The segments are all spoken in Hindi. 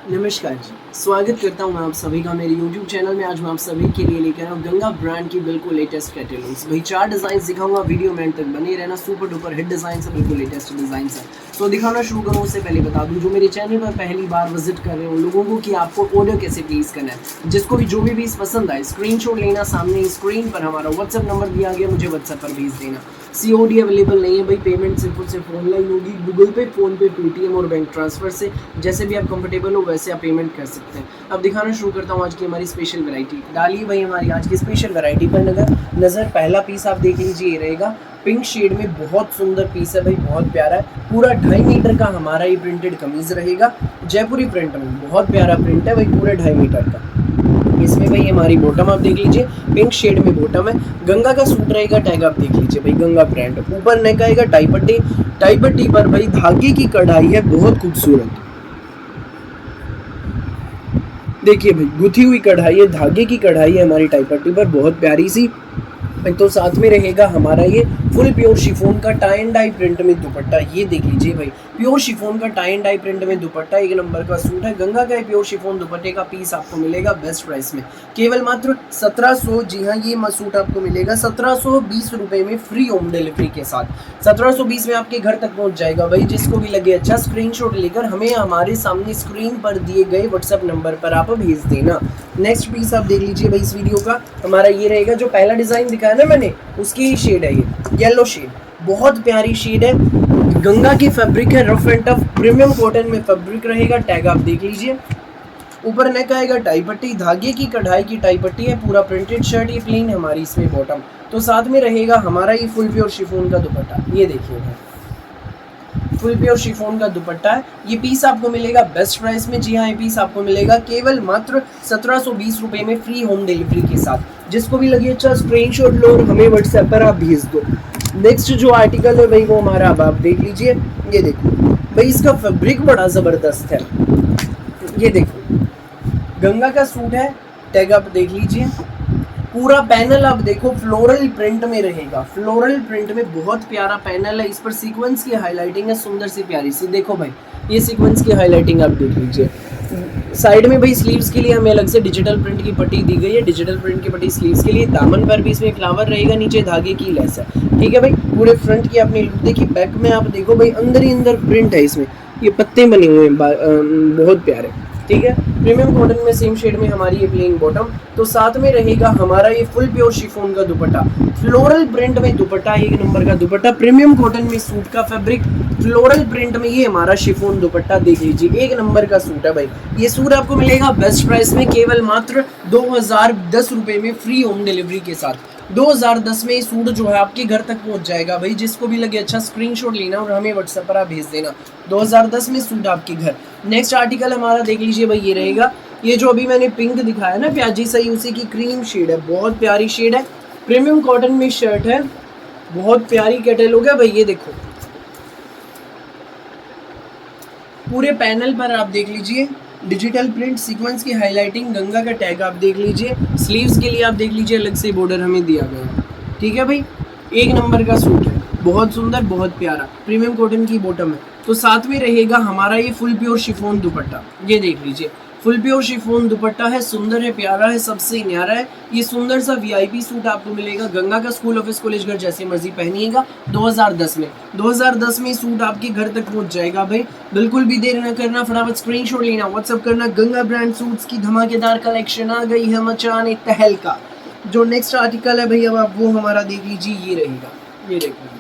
नमस्कार जी, स्वागत करता हूँ मैं आप सभी का मेरे YouTube चैनल में। आज मैं आप सभी के लिए लेकर आया हूँ गंगा ब्रांड की बिल्कुल लेटेस्ट कैटलॉग्स। भाई 4 डिज़ाइंस दिखाऊंगा, वीडियो में एंड तक बने रहना। सुपर डुपर हिट डिज़ाइन है, बिल्कुल लेटेस्ट डिज़ाइन है। तो दिखाना शुरू करूँ उससे पहले बता दूँ, जो मेरे चैनल पर पहली बार विजिट कर रहे हो लोगों को, कि आपको ऑर्डर कैसे प्लेस करना है। जिसको भी जो भी पीस पसंद आए स्क्रीनशॉट लेना, सामने स्क्रीन पर हमारा व्हाट्सअप नंबर दिया गया, मुझे व्हाट्सएप पर भेज देना। COD अवेलेबल नहीं है भाई, पेमेंट सिर्फ और सिर्फ ऑनलाइन होगी, गूगल पे, फोन पे, पेटीएम और बैंक ट्रांसफर से। जैसे भी आप कंफर्टेबल हो वैसे आप पेमेंट कर सकते हैं। अब दिखाना शुरू करता हूँ आज की हमारी स्पेशल वैरायटी। डालिए भाई हमारी आज की स्पेशल वैरायटी पर नज़र। पहला पीस आप देख लीजिए, ये रहेगा पिंक शेड में, बहुत सुंदर पीस है भाई, बहुत प्यारा है। पूरा 2.5 मीटर का हमारा ये प्रिंटेड कमीज रहेगा, जयपुरी प्रिंट में, बहुत प्यारा प्रिंट है भाई, पूरे 2.5 मीटर का। इसमें भाई हमारी बॉटम आप देख लीजिए, पिंक शेड में बॉटम है। गंगा का सूट रहेगा, टैग आप देख लीजिए भाई, गंगा ब्रांड। ऊपर नेक आएगा टाई पट्टी, टाई पट्टी पर भाई धागे की कढ़ाई है, बहुत खूबसूरत। देखिए भाई गुथी हुई कढ़ाई है, धागे की कढ़ाई है हमारी टाई पट्टी पर, बहुत प्यारी सी। तो साथ में रहेगा हमारा ये फुल प्योर शिफॉन का टाई एंड डाई प्रिंट में दुपट्टा। ये देख लीजिए भाई, प्योर शिफॉन का टाई एंड डाई प्रिंट में दुपट्टा, एक नंबर का सूट है। गंगा का प्योर शिफॉन दुपट्टे का पीस आपको मिलेगा बेस्ट प्राइस में, केवल मात्र 1700। जी हाँ, ये सूट आपको मिलेगा 1720 रुपए में, फ्री होम डिलीवरी के साथ। 1720 में आपके घर तक पहुंच जाएगा भाई। जिसको भी लगे अच्छा, स्क्रीनशॉट लेकर हमें हमारे सामने स्क्रीन पर दिए गए व्हाट्सएप नंबर पर आप भेज देना। नेक्स्ट पीस आप देख लीजिए भाई, इस वीडियो का हमारा ये रहेगा, जो पहला डिजाइन दिखाया ना मैंने, उसकी ही शेड है ये, येलो शेड, बहुत प्यारी शेड है। गंगा की फैब्रिक है, rough and tough premium cotton में फैब्रिक रहेगा। टैग आप देख लीजिए, ऊपर नेक आएगा टाई पट्टी, धागे की कढ़ाई की टाई पट्टी है, पूरा प्रिंटेड शर्ट, ये प्लेन हमारी इसमें बॉटम। तो साथ में रहेगा हमारा ये फुल प्योर शिफॉन का दुपट्टा। ये देखिए भाई, फुल प्योर शिफॉन का दुपट्टा है। ये पीस आपको मिलेगा बेस्ट प्राइस में। जी हाँ, ये पीस आपको मिलेगा केवल मात्र 1720 रुपए में, फ्री होम डिलीवरी के साथ। जिसको भी लगे अच्छा, स्क्रीनशॉट लो और हमें व्हाट्सएप पर आप भेज दो। नेक्स्ट जो आर्टिकल है भाई वो हमारा, अब आप देख लीजिए, ये देखो भाई, इसका फैब्रिक बड़ा ज़बरदस्त है। ये देखो, गंगा का सूट है, टैग आप देख लीजिए, पूरा पैनल आप देखो फ्लोरल प्रिंट में रहेगा, फ्लोरल प्रिंट में बहुत प्यारा पैनल है। इस पर सीक्वेंस की हाईलाइटिंग है, सुंदर सी प्यारी सी। देखो भाई, ये सीक्वेंस की हाईलाइटिंग आप देख लीजिए। साइड में भाई स्लीव्स के लिए हमें अलग से डिजिटल प्रिंट की पट्टी दी गई है, डिजिटल प्रिंट की पट्टी स्लीव्स के लिए। दामन पर भी इसमें फ्लावर रहेगा, नीचे धागे की लेस है। ठीक है भाई, पूरे फ्रंट की अपनी लुक देखिए। बैक में आप देखो भाई, अंदर ही अंदर प्रिंट है इसमें, ये पत्ते बने हुए हैं, बहुत प्यारे। ठीक है, प्रीमियम कॉटन में सेम शेड में हमारी ये प्लेन बॉटम। तो साथ में रहेगा हमारा ये फुल प्योर शिफॉन का दुपट्टा, फ्लोरल प्रिंट में दुपट्टा, एक नंबर का दुपट्टा। प्रीमियम कॉटन में सूट का फैब्रिक, फ्लोरल प्रिंट में ये हमारा शिफॉन दुपट्टा देख लीजिए, एक नंबर का सूट है भाई। ये सूट आपको मिलेगा बेस्ट प्राइस में, केवल मात्र 2010 रुपए में, फ्री होम डिलीवरी के साथ। 2010 में ये सूट जो है आपके घर तक पहुंच जाएगा भाई। जिसको भी लगे अच्छा, स्क्रीनशॉट लेना और हमें व्हाट्सएप पर आप भेज देना। 2010 में सूट आपके घर। नेक्स्ट आर्टिकल हमारा देख लीजिए भाई, ये रहेगा, ये जो अभी मैंने पिंक दिखाया ना प्याजी सही, उसी की क्रीम शेड है, बहुत प्यारी शेड है। प्रीमियम कॉटन में शर्ट है, बहुत प्यारी कैटलॉग है भाई। ये देखो, पूरे पैनल पर आप देख लीजिए, डिजिटल प्रिंट, सीक्वेंस की हाईलाइटिंग, गंगा का टैग आप देख लीजिए। स्लीव्स के लिए आप देख लीजिए, अलग से बॉर्डर हमें दिया गया। ठीक है भाई, एक नंबर का सूट है, बहुत सुंदर, बहुत प्यारा, प्रीमियम कॉटन की बॉटम है। तो साथ में रहेगा हमारा ये फुल प्योर शिफॉन दुपट्टा। ये देख लीजिए, फुल प्योर शिफॉन दुपट्टा है, सुंदर है, प्यारा है, सबसे न्यारा है। ये सुंदर सा VIP सूट आपको मिलेगा। गंगा का स्कूल, ऑफिस, कॉलेज, घर, जैसे मर्जी पहनिएगा। 2010 में, 2010 में सूट आपके घर तक पहुंच जाएगा भाई। बिल्कुल भी देर न करना, फटाफट स्क्रीनशॉट लेना, व्हाट्सअप करना। गंगा ब्रांड सूट्स की धमाकेदार कलेक्शन आ गई है, मचाने तहलका। जो नेक्स्ट आर्टिकल है भाई, अब आप वो हमारा देख लीजिए, ये रहेगा, ये देखो,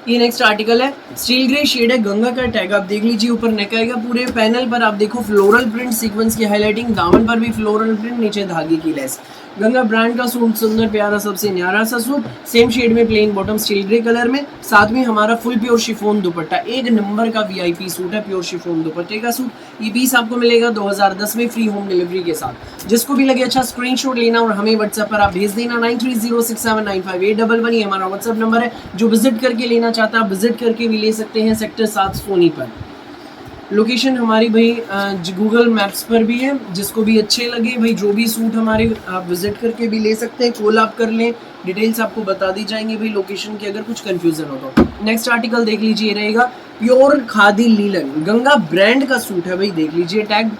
ये नेक्स्ट आर्टिकल है, स्टील ग्रे शेड है, गंगा का टैग आप देख लीजिए, ऊपर नेक आएगा। पूरे पैनल पर आप देखो फ्लोरल प्रिंट, सीक्वेंस की हाईलाइटिंग, दामन पर भी फ्लोरल प्रिंट, नीचे धागे की लेस। गंगा ब्रांड का सूट, सुंदर प्यारा, सबसे न्यारा सा सूट, सेम शेड में, plain bottom, steel grey colour में। साथ में हमारा फुल प्योर शिफॉन दुपट्टा, एक नंबर का VIP सूट है, प्योर शिफॉन दुपट्टे का सूट। ये पीस आपको मिलेगा 2010 में, फ्री होम डिलीवरी के साथ। जिसको भी लगे अच्छा, स्क्रीनशॉट लेना और हमें व्हाट्सएप पर आप भेज देना। 9306795811 ये हमारा व्हाट्सएप नंबर है। जो विजिट करके लेना चाहता है, विजिट करके भी ले सकते हैं, सेक्टर 7 सोनी पर। लोकेशन हमारी भाई गूगल मैप्स पर भी है, जिसको भी अच्छे लगे भाई जो भी सूट हमारे आप विजिट करके भी ले सकते हैं, कॉल आप कर लें, डिटेल्स आपको बता दी जाएंगी भाई लोकेशन की, अगर कुछ कंफ्यूजन हो तो। नेक्स्ट आर्टिकल देख लीजिए, रहेगा pure khadi linen, Ganga brand का सूट है भाई, देख लीजिए टैग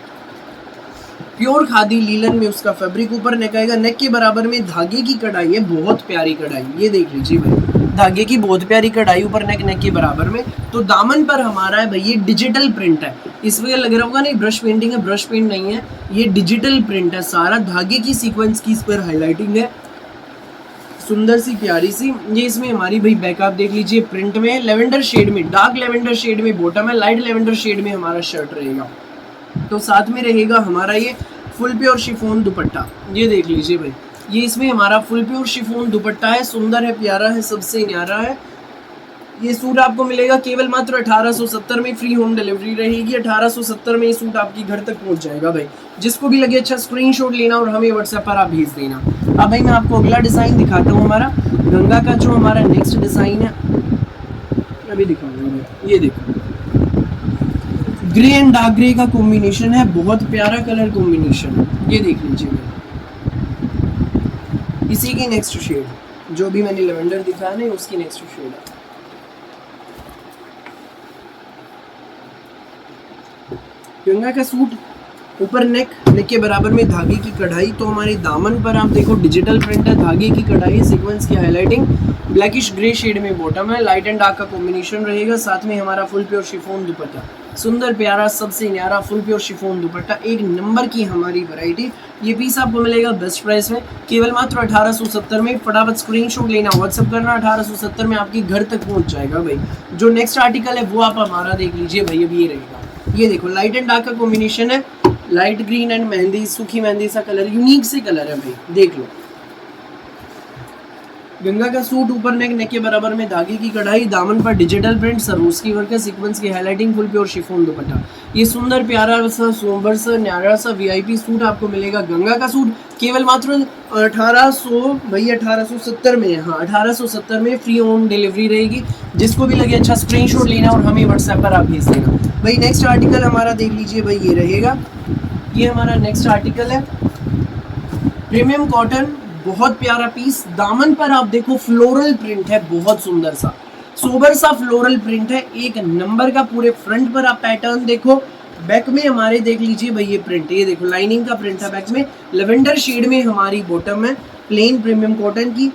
प्योर खादी लीलन में उसका फैब्रिक, ऊपर नेक आएगा, नेक के बराबर में धागे की कढ़ाई है, बहुत प्यारी कढ़ाई, ये देख लीजिए भाई, धागे की बहुत प्यारी कढ़ाई, ऊपर नेक, नेक के बराबर में। तो दामन पर हमारा है भाई ये डिजिटल प्रिंट है, इस वजह लग रहा होगा नहीं ब्रश पेंटिंग है, ब्रश पेंट नहीं है, ये डिजिटल प्रिंट है सारा, धागे की सीक्वेंस की इस पर हाईलाइटिंग है, सुंदर सी प्यारी सी। ये इसमें हमारी भाई बैकअप देख लीजिए, प्रिंट में लेवेंडर शेड में, डार्क लेवेंडर शेड में बॉटम है, लाइट लेवेंडर शेड में हमारा शर्ट रहेगा। तो साथ में रहेगा हमारा ये फुल प्योर शिफॉन दुपट्टा, ये देख लीजिए भाई, ये इसमें हमारा फुल प्योर शिफॉन दुपट्टा है, सुंदर है, प्यारा है, सबसे न्यारा है। ये सूट आपको मिलेगा केवल मात्र 1870 में, फ्री होम डिलीवरी रहेगी, 1870 में ये सूट आपकी घर तक पहुंच जाएगा भाई। जिसको भी लगे अच्छा स्क्रीनशॉट लेना और हमें व्हाट्सएप पर आप भेज देना। अब भाई मैं आपको अगला डिज़ाइन दिखाता हूँ, हमारा गंगा का जो हमारा नेक्स्ट डिज़ाइन है अभी दिखाऊंगा, ये देखो ग्रे एंड डार्क ग्रे का कॉम्बिनेशन है, बहुत प्यारा कलर कॉम्बिनेशन है, ये देख लीजिए भाई, इसी की नेक्स्ट शेड जो भी मैंने लेवेंडर दिखाया ना उसकी नेक्स्ट शेड है। गंगा का सूट, ऊपर नेक, नेक के बराबर में धागे की कढ़ाई, तो हमारे दामन पर आप देखो डिजिटल प्रिंट है, धागे की कढ़ाई, सीक्वेंस की हाईलाइटिंग, ब्लैकिश ग्रे शेड में बॉटम है, लाइट एंड डार्क का कॉम्बिनेशन रहेगा, साथ में हमारा फुल प्योर शिफॉन दुपट्टा, सुंदर प्यारा सबसे न्यारा फुल प्योर शिफॉन दुपट्टा, एक नंबर की हमारी वैरायटी। ये पीस आपको मिलेगा बेस्ट प्राइस में, केवल मात्र 1870 में। फटाफट स्क्रीनशॉट लेना, व्हाट्सअप करना, 1870 में आपकी घर तक पहुंच जाएगा भाई। जो नेक्स्ट आर्टिकल है वो आप हमारा देख लीजिए भाई, अब ये रहेगा, ये देखो लाइट एंड डार्क का कॉम्बिनेशन है, लाइट ग्रीन एंड मेहंदी, सूखी मेहंदी सा कलर, यूनिक से कलर है भाई, देख लो। गंगा का सूट, ऊपर नेक, नेक के बराबर में धागे की कढ़ाई, दामन पर डिजिटल प्रिंट, सरोज की वर्क है, सीक्वेंस की हाईलाइटिंग, फुल प्योर शिफॉन दुपट्टा। ये सुंदर प्यारा सा सोबर सा न्यारा सा वीआईपी सूट आपको मिलेगा। गंगा का सूट केवल मात्र 1800 भैया 1870 में, हाँ 1870 में फ्री होम डिलीवरी रहेगी। जिसको भी लगे अच्छा स्क्रीनशॉट लेना और हमें व्हाट्सएप पर आप भेज देना भाई। नेक्स्ट आर्टिकल हमारा देख लीजिए भाई, ये रहेगा, ये हमारा नेक्स्ट आर्टिकल है प्रीमियम कॉटन, बहुत प्यारा पीस। दामन पर आप देखो फ्लोरल प्रिंट है, बहुत सुंदर सा सोबर सा फ्लोरल प्रिंट है, एक नंबर का। पूरे फ्रंट पर आप पैटर्न देखो, बैक में हमारे देख लीजिए भाई ये प्रिंट, ये देखो लाइनिंग का प्रिंट है बैक में, लेवेंडर शेड में हमारी बॉटम है, प्लेन प्रीमियम कॉटन की।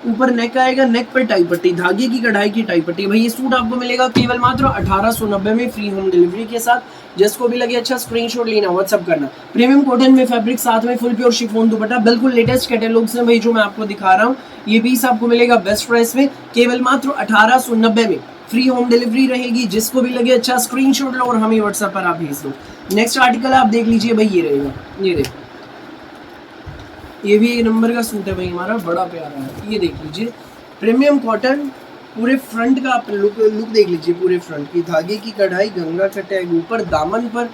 ऊपर नेक आएगा, नेक पर टाई पट्टी, धागे की कढ़ाई की टाई पट्टी। भाई ये सूट आपको मिलेगा केवल मात्र 1890 में, फ्री होम डिलीवरी के साथ। जिसको भी लगे अच्छा स्क्रीनशॉट लेना, व्हाट्सअप करना। प्रीमियम कॉटन में फैब्रिक, साथ में फुल प्योर शिफॉन दुपट्टा, बिल्कुल लेटेस्ट कैटलॉग्स हैं भाई जो मैं आपको दिखा रहा हूँ। ये पीस आपको मिलेगा बेस्ट प्राइस में, केवल मात्र 1890 में, फ्री होम डिलीवरी रहेगी। जिसको भी लगे अच्छा स्क्रीनशॉट लो और हमें व्हाट्सएप पर आप भेज दो। नेक्स्ट आर्टिकल आप देख लीजिए भाई, ये रहेगा, ये देखो, ये भी एक नंबर का सूट है भाई हमारा, बड़ा प्यारा है। ये देख लीजिए प्रीमियम कॉटन, पूरे फ्रंट का आप लुक देख लीजिए, पूरे फ्रंट की धागे की कढ़ाई, गंगा का टैग ऊपर, दामन पर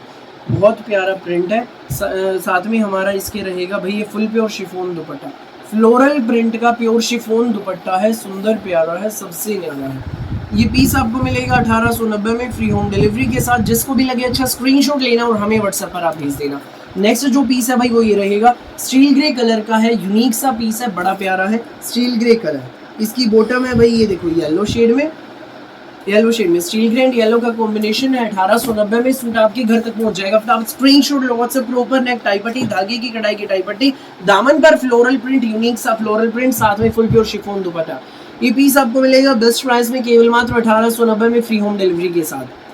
बहुत प्यारा प्रिंट है। साथ में हमारा इसके रहेगा भाई ये फुल प्योर शिफॉन दुपट्टा, फ्लोरल प्रिंट का प्योर शिफॉन दुपट्टा है, सुंदर प्यारा है, सबसे न्यारा है। ये पीस आपको मिलेगा 1890 में, फ्री होम डिलीवरी के साथ। जिसको भी लगे अच्छा स्क्रीनशॉट लेना और हमें व्हाट्सएप पर आप भेज देना। नेक्स्ट जो पीस है भाई वो ये रहेगा, स्टील ग्रे कलर का है, यूनिक सा पीस है, बड़ा प्यारा है, स्टील ग्रे कलर। इसकी बॉटम है भाई, ये देखो येलो शेड में, येलो शेड में स्टील ग्रे एंड येलो का कॉम्बिनेशन है। 1890 में सूट आपके घर तक पहुंच जाएगा। फिर आप स्क्रीनशॉट लो, व्हाट्सएप ऊपर नेक टाई पट्टी, धागे की कढ़ाई की टाई पट्टी, दामन पर फ्लोरल प्रिंट, यूनिक सा फ्लोरल प्रिंट, साथ में फुल प्योर शिफॉन दुपट्टा। ये पीस आपको मिलेगा बेस्ट प्राइस में, केवल मात्र 1890 में, फ्री होम डिलीवरी के साथ।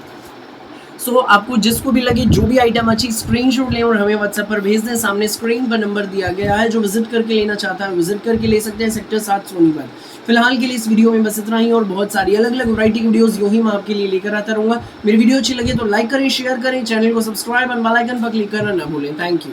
सो आपको जिसको भी लगे, जो भी आइटम अच्छी, स्क्रीनशॉट लें और हमें व्हाट्सएप पर भेज दें। सामने स्क्रीन पर नंबर दिया गया है, जो विजिट करके लेना चाहता है विजिट करके ले सकते हैं, सेक्टर 7 सोनीपत। फिलहाल के लिए इस वीडियो में बस इतना ही, और बहुत सारी अलग अलग वैरायटी की वीडियोस यूं ही मैं आपके लिए लेकर आता रहूँगा। मेरी वीडियो अच्छी लगे तो लाइक करें, शेयर करें, चैनल को सब्सक्राइब और बेल आइकन पर क्लिक करना ना भूलें। Thank you.